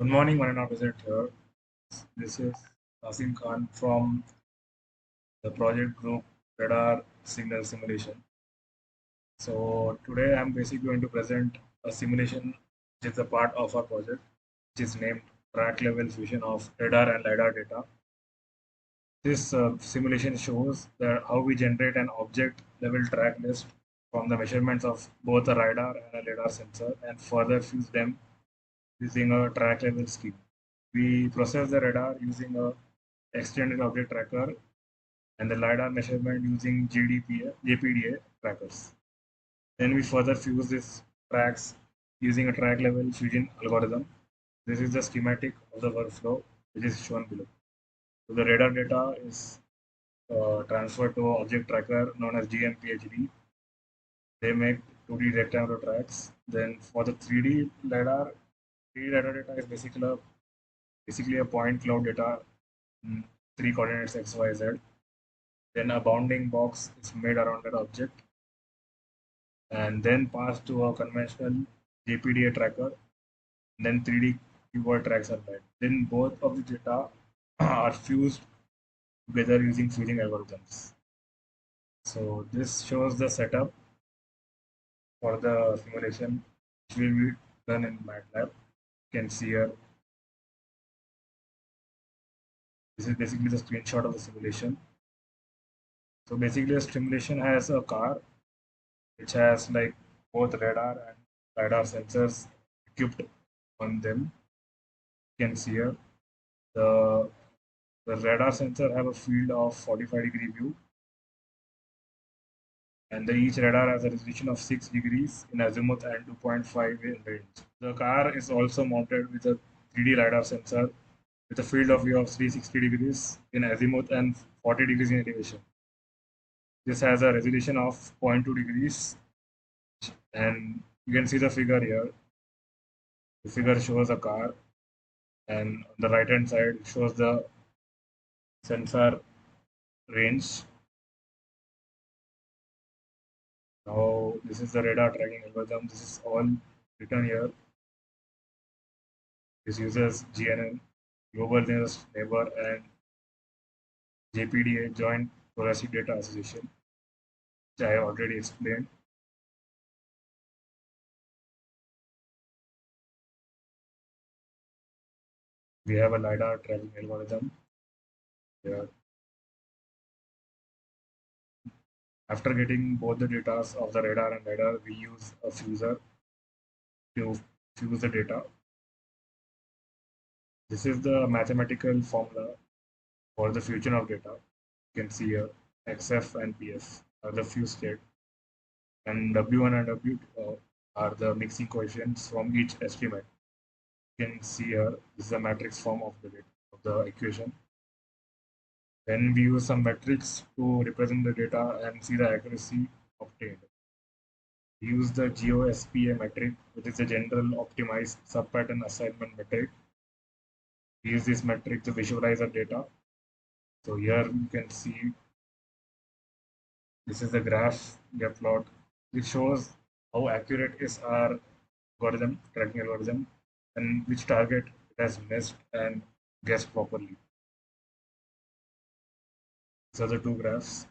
Good morning, Marina Visit here. This is Nasim Khan from the project group LiDAR Signal Simulation. So today I'm basically going to present a simulation which is a part of our project, which is named Track Level Fusion of LiDAR and LiDAR Data. This simulation shows that how we generate an object level track list from the measurements of both a LiDAR and a LiDAR sensor and further fuse them using a track level scheme. We process the radar using a extended object tracker and the LiDAR measurement using JPDA trackers. Then we further fuse these tracks using a track level fusion algorithm. This is the schematic of the workflow, which is shown below. So the radar data is transferred to an object tracker known as GMPHD. They make 2D rectangular tracks. Then for the 3D LiDAR data is basically a point cloud data in three coordinates x, y, z. Then a bounding box is made around that object and then passed to a conventional JPDA tracker. Then 3D keyword tracks are made. Then both of the data are fused together using fusing algorithms. So this shows the setup for the simulation which will be done in MATLAB. You can see here. This is basically the screenshot of the simulation. So basically, a simulation has a car which has like both radar and LiDAR sensors equipped on them. You can see here the radar sensor have a field of 45-degree view, and each radar has a resolution of 6 degrees in azimuth and 2.5 in range. The car is also mounted with a 3D LiDAR sensor with a field of view of 360 degrees in azimuth and 40 degrees in elevation. This has a resolution of 0.2 degrees, and you can see the figure here. The figure shows a car, and on the right hand side it shows the sensor range. Now this is the radar tracking algorithm. This is all written here. This uses GNN, Global Nearest Neighbor, and JPDA, Joint Thoracic Data Association, which I have already explained. We have a LiDAR tracking algorithm here. After getting both the data of the radar and LiDAR, we use a fuser to fuse the data. This is the mathematical formula for the fusion of data. You can see here XF and PF are the fuse state, and W1 and W2 are the mixing coefficients from each estimate. You can see here this is a matrix form of the equation. Then we use some metrics to represent the data and see the accuracy obtained. We use the GOSPA metric, which is a general optimized subpattern assignment metric. We use this metric to visualize the data. So here you can see this is the graph we have plot. It shows how accurate is our tracking algorithm, and which target it has missed and guessed properly. These are the two graphs.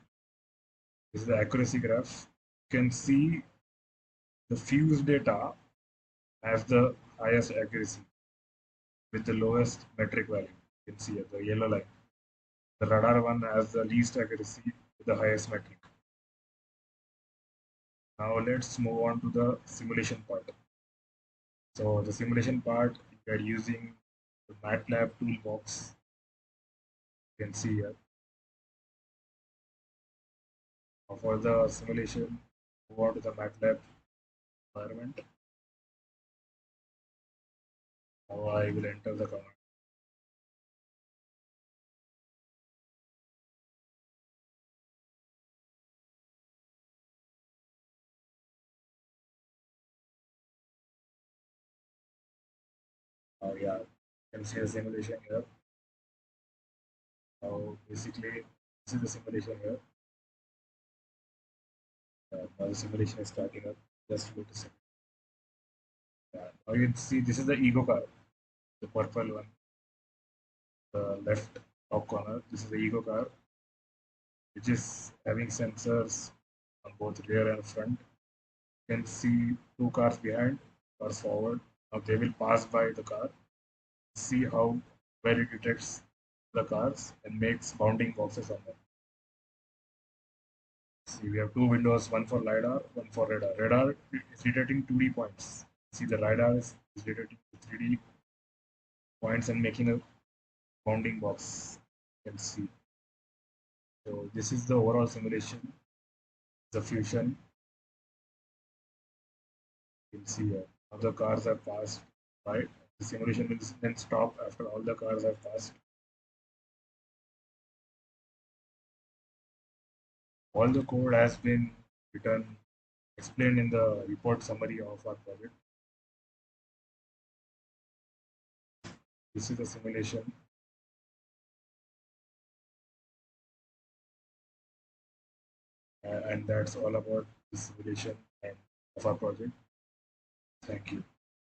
This is the accuracy graph. You can see the fused data has the highest accuracy with the lowest metric value. You can see here, the yellow line. The radar one has the least accuracy with the highest metric. Now let's move on to the simulation part. So the simulation part, we are using the MATLAB toolbox. You can see here. Now for the simulation, move on to the MATLAB environment. Now I will enter the command. Now yeah, you can see the simulation here. Now basically, this is the simulation here. Now the simulation is starting up. Just go to now you can see this is the ego car. the purple one, the left top corner. This is the Ego car, which is having sensors on both rear and front. You can see two cars behind, cars forward. Now they will pass by the car, see how well it detects the cars and makes bounding boxes on them. See, we have two windows, one for LiDAR, one for radar. Radar is detecting 2D points. See, the LiDAR is detecting 3D points and making a bounding box. You can see. So this is the overall simulation, the fusion. You can see here. Now the cars have passed by. The simulation will then stop after all the cars have passed. All the code has been written, explained in the report summary of our project. This is the simulation, and that's all about the simulation and of our project. Thank you.